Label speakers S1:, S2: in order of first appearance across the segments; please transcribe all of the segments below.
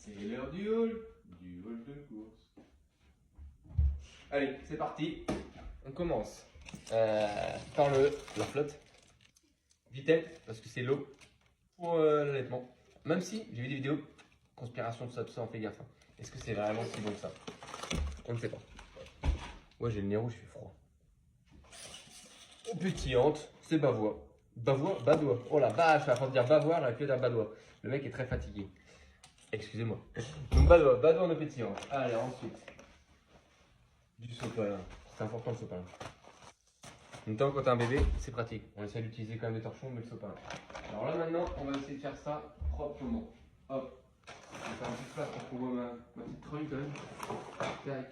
S1: C'est l'heure du hall de course. Allez, c'est parti. On commence par la flotte. Vitesse, parce que c'est l'eau pour l'allaitement. Même si j'ai vu des vidéos, conspiration, tout ça, on fait gaffe. Est-ce que c'est vraiment si bon que ça? On ne sait pas. Moi j'ai le nez rouge, il fait froid. Pétillante, c'est bavois. Badois. Oh la vache, à force de dire bavoir, j'aurais pu dire badois. Le mec est très fatigué. Excusez-moi. Donc badois en eau pétillante. Allez, ensuite. Du sopalin. C'est important le sopalin. En même temps, quand t'as un bébé, c'est pratique. On essaie d'utiliser quand même des torchons, mais le sopalin. Alors là maintenant, on va essayer de faire ça proprement. Hop. On va faire un petit place pour qu'on voit ma petite trogne quand même. Tac.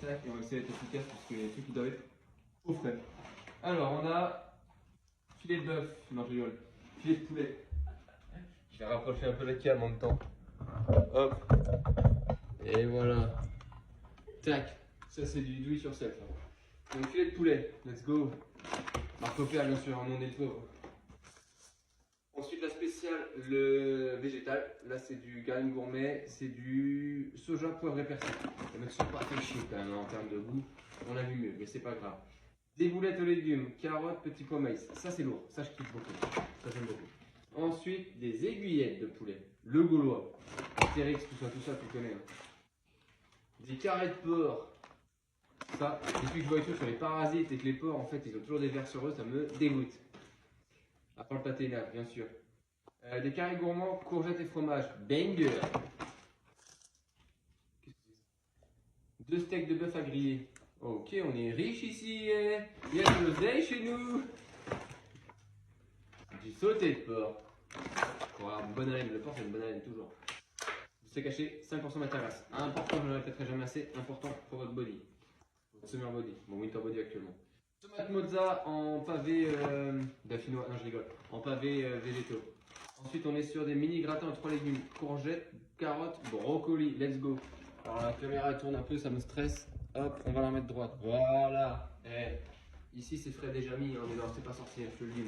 S1: Tac. Et on va essayer d'être efficace parce qu'il y a des trucs qui doivent être au frais. Alors on a filet de bœuf, non je rigole, filet de poulet. Je vais rapprocher un peu la cam en même temps. Hop. Et voilà. Tac. Ça c'est du do it yourself. Donc filet de poulet, let's go. Marque au père bien sûr, on est le pauvre. Ensuite la spéciale, le végétal. Là c'est du Garden Gourmet, c'est du soja poivre et persil. Les mecs sont pas fait chier quand même en termes de goût. On a vu mieux, mais c'est pas grave. Des boulettes aux légumes, carottes, petits pois maïs. Ça c'est lourd, ça je kiffe beaucoup. Ça j'aime beaucoup. Ensuite des aiguillettes de poulet. Le gaulois. Astérix, tout ça tu connais. Hein. Des carrés de porc. Ça, depuis que je vois les choses sur les parasites et que les porcs en fait ils ont toujours des vers sur eux, ça me dégoûte. À part le pâté là, bien sûr. Des carrés gourmands, courgettes et fromage. Banger. Qu'est-ce que c'est ça? 2 steaks de bœuf à griller. Ok, on est riche ici. Il y a de l'oseille chez nous. Du sauté de porc. Pour avoir une bonne haleine. Le porc, c'est une bonne haleine, toujours. Du steak haché, 5% matière grasse. Important, je ne le répéterai jamais assez. Important pour votre body. Votre summer body. Mon winter body actuellement. Tomate mozza en pavé dauphinois. Non, je rigole. En pavé végétaux. Ensuite, on est sur des mini gratins à 3 légumes. Courgettes, carottes, brocoli. Let's go. Alors la caméra tourne un peu, ça me stresse. Hop, on va la mettre droite. Voilà. Ici c'est frais déjà mis, mais non, c'est pas sorcier, je te le dis.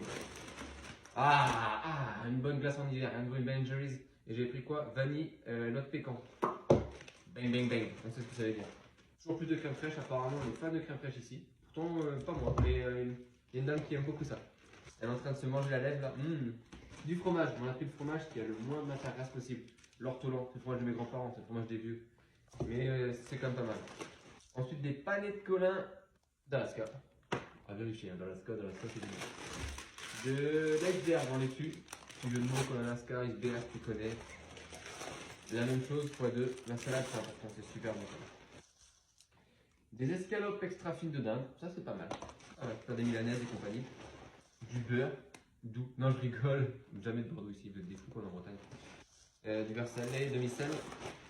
S1: Une bonne glace en hiver, un Green Ben Jerry's. Et j'ai pris quoi? Vanille, noix de pécan. Bang bang bang, on sait ce que ça veut dire. Toujours plus de crème fraîche, apparemment on est fan de crème fraîche ici. Pourtant, pas moi, mais il y a une dame qui aime beaucoup ça. Elle est en train de se manger la lèvre là. Du fromage, on a pris le fromage qui a le moins de matière grasse possible. L'ortolan, c'est le fromage de mes grands-parents, c'est le fromage des vieux. Mais c'est quand même pas mal. Ensuite des panais de colin d'Alaska. À vérifier, hein, d'Alaska c'est bien. De l'iceberg en laitue. Tu le nom comme Alaska, iceberg, tu connais. La même chose, x2. La salade, c'est important, c'est super bon. Des escalopes extra fines de dinde, ça c'est pas mal. Faire des milanaises et compagnie. Du beurre, doux. Non, je rigole. Jamais de Bordeaux ici, vous êtes des fous quoi en Bretagne. Du beurre salé, demi-sel.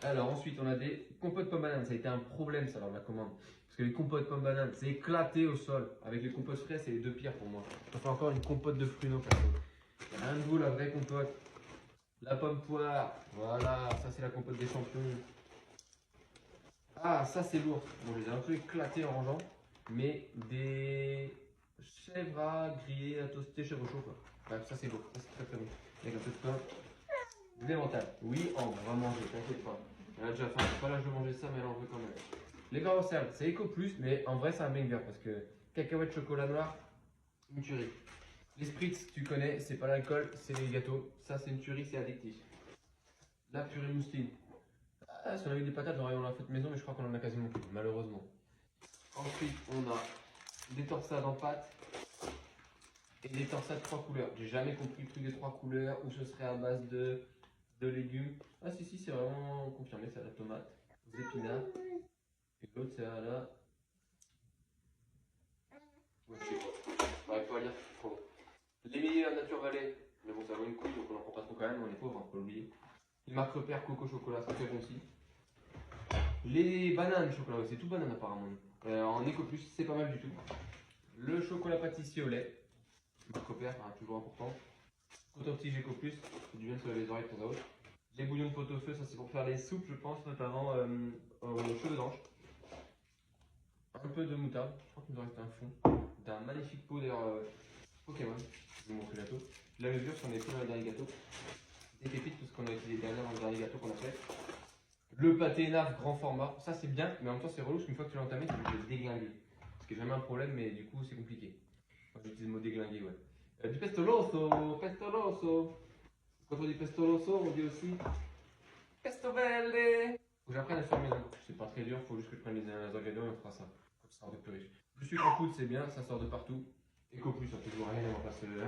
S1: Alors ensuite on a des compotes pommes bananes, ça a été un problème ça lors de la commande. Parce que les compotes pommes bananes, c'est éclaté au sol. Avec les compotes frais, c'est les deux pires pour moi. On fait encore une compote de pruneaux. Il y a rien de vous la vraie compote. La pomme poire, voilà, ça c'est la compote des champions. Ah, ça c'est lourd. Bon, je les ai un peu éclatés en rangeant. Mais des chèvres à griller, à toaster, chèvres chaud quoi. Bref, ça c'est lourd, ça c'est très très bon. Avec un peu de pain. De l'éventail. Oui, on va manger, t'inquiète pas. Elle a déjà faim, c'est pas l'âge de manger ça, mais elle en veut quand même. Les barres au cerf, c'est éco plus, mais en vrai, c'est un banger parce que cacahuètes, chocolat noir, une tuerie. Les spritz, tu connais, c'est pas l'alcool, c'est les gâteaux. Ça, c'est une tuerie, c'est addictif. La purée mousseline. Ah, si on avait des patates, j'aurais on l'a fait maison, mais je crois qu'on en a quasiment plus, malheureusement. Ensuite, on a des torsades en pâte et des torsades 3 couleurs. J'ai jamais compris le truc des 3 couleurs où ce serait à base de légumes. Ah si, c'est vraiment confirmé, c'est à la tomate, aux épinards. Et l'autre c'est à la... Ouais, je sais pas. Il faut lire. Trop. Les milliers à Nature Valley. Mais bon, ça vaut une couille, donc on en prend pas trop quand même, on est pauvres, hein, faut l'oublier. Les marques repères, coco, chocolat, ça fait bon aussi. Les bananes chocolat, c'est tout banane apparemment. En éco plus, c'est pas mal du tout. Le chocolat pâtissier au lait. Marque repère, hein, toujours important. Coton-tige éco plus, c'est du bien de se laver les oreilles de temps à autre. Les bouillons de pot-au-feu, ça c'est pour faire les soupes, je pense, notamment aux cheveux d'ange. Un peu de moutarde, je crois qu'il nous reste un fond. D'un magnifique pot d'ailleurs Pokémon, je vais vous montrer le gâteau. La levure, si on est fait dans le dernier gâteau. Des pépites, tout ce qu'on a utilisé derrière dans le dernier gâteau qu'on a fait. Le pâté naf grand format, ça c'est bien, mais en même temps c'est relou parce qu'une fois que tu l'as entamé, tu peux le déglinguer. Ce qui est jamais un problème, mais du coup c'est compliqué. Moi j'utilise le mot déglinguer, ouais. Du pestoloso, pestoloso. Quand on dit pestoloso, on dit aussi pestovelle. Faut que j'apprenne à faire maison. C'est pas très dur, faut juste que je prenne les ingrédients et on fera ça. Comme ça sort de plus riche. Le sucre en poudre c'est bien, ça sort de partout. Eco plus, ça fait toujours rien, on va pas se le.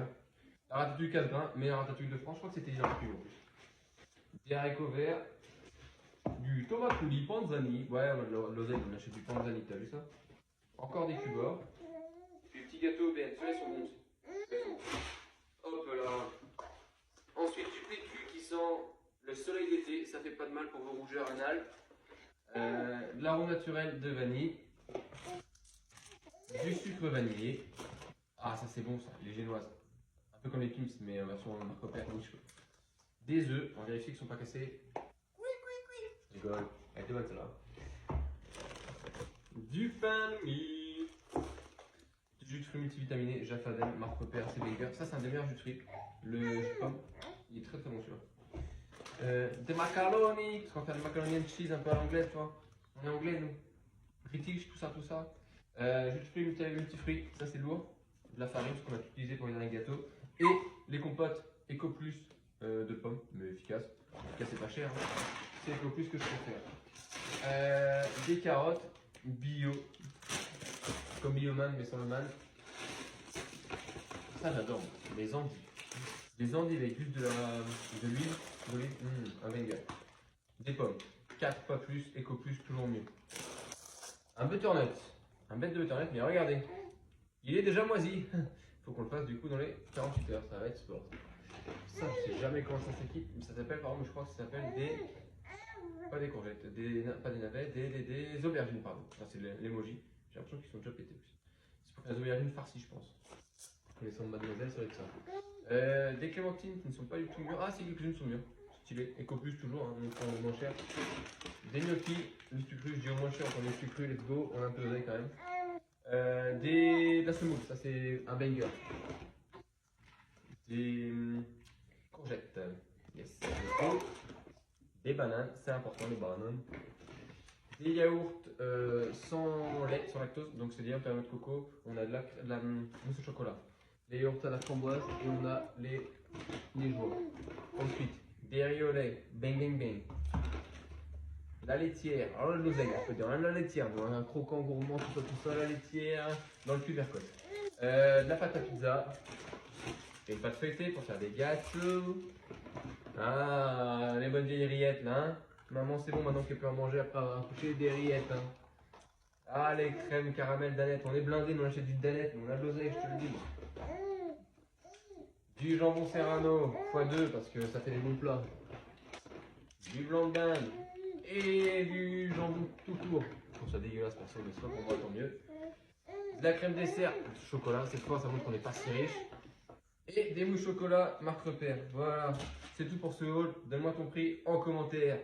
S1: La ratatouille 4 grains, meilleure ratatouille de France, je crois que c'était une ratatouille en plus. Des haricots verts. Du tomate coulis panzani. Ouais, on a de l'oseille, on achète du panzani, t'as vu ça? Encore des cubes. Puis le petit gâteau BN, ceux-là ils sont bons aussi. Hop là. Ensuite, du PQ qui sent le soleil d'été, ça fait pas de mal pour vos rougeurs anales. De l'arôme naturel de vanille. Du sucre vanillé. Ah, ça c'est bon ça, les génoises. Un peu comme les Pim's, mais en version marque Père niche. Des œufs, on va vérifier qu'ils ne sont pas cassés. Je rigole, elle était bonne celle-là. Du pain de mie. Du jus de fruits multivitaminé, Jafadem, marque Père, c'est banger. Ça, c'est un des meilleurs jus de fruits. Le jus de pomme, il est très très bon celui-là. Des macaroni, parce qu'on va faire des macaroni and cheese un peu à l'anglaise, tu vois. On est anglais, nous. British, tout ça, tout ça. Jus de fruits multifruits, ça c'est lourd. De la farine, ce qu'on va utiliser pour les derniers gâteaux. Et les compotes Eco Plus de pommes, mais efficace. Efficace, c'est pas cher. Hein. C'est Eco Plus que je préfère. Des carottes bio, comme Bioman, mais sans le man. Ça j'adore. Les endives. Les endives avec juste de l'huile d'olive, un banger. Des pommes. 4 pas plus, Eco Plus, toujours mieux. Un butternut. Un bête de butternut, mais regardez. Il est déjà moisi. Faut qu'on le fasse du coup dans les 48 heures. Ça va être sport. Ça, je sais jamais comment ça s'équipe. Ça s'appelle, par exemple, je crois que ça s'appelle des. Pas des courgettes, pas des navets, des aubergines, pardon. C'est l'emoji. J'ai l'impression qu'ils sont déjà pétés. C'est pour faire des aubergines farcies, je pense. Les sons de mademoiselle, ça va être ça. Des clémentines qui ne sont pas du tout mûres. Ah, si, quelques-unes sont mûres. Stylé. Eco Plus toujours, hein, donc on est moins cher. Des gnocchis, le sucru, je dis au moins cher, on est sucru, let's go. On a un peu d'oseille quand même. De la semoule, ça c'est un banger. Des courgettes, yes. Des bananes, c'est important les bananes. Des yaourts sans lait, sans lactose, donc c'est bien, permet de coco. On a de la mousse au chocolat. Les yaourts à la framboise et on a les joies. Ensuite, des riz au lait, bang bang bang. La laitière, alors là, de l'oseille, on peut dire, la laitière, bon, un croquant gourmand, tout ça, la laitière, dans le tubercule. De la pâte à pizza, et une pâte feuilletée pour faire des gâteaux. Ah, les bonnes vieilles rillettes là, hein. Maman, c'est bon maintenant qu'elle peut en manger après avoir accouché, des rillettes, hein. Ah, les crèmes caramel Danette, on est blindés, nous on achète du Danette, on a de l'oseille, je te le dis. Du jambon serrano, x2, parce que ça fait des bons plats. Du blanc de dinde. Et du jambon tout court. Je trouve ça dégueulasse perso, mais soit pour moi tant mieux. De la crème dessert, chocolat, cette fois ça montre qu'on n'est pas si riche. Et des mouches chocolat marque repère. Voilà, c'est tout pour ce haul. Donne-moi ton prix en commentaire.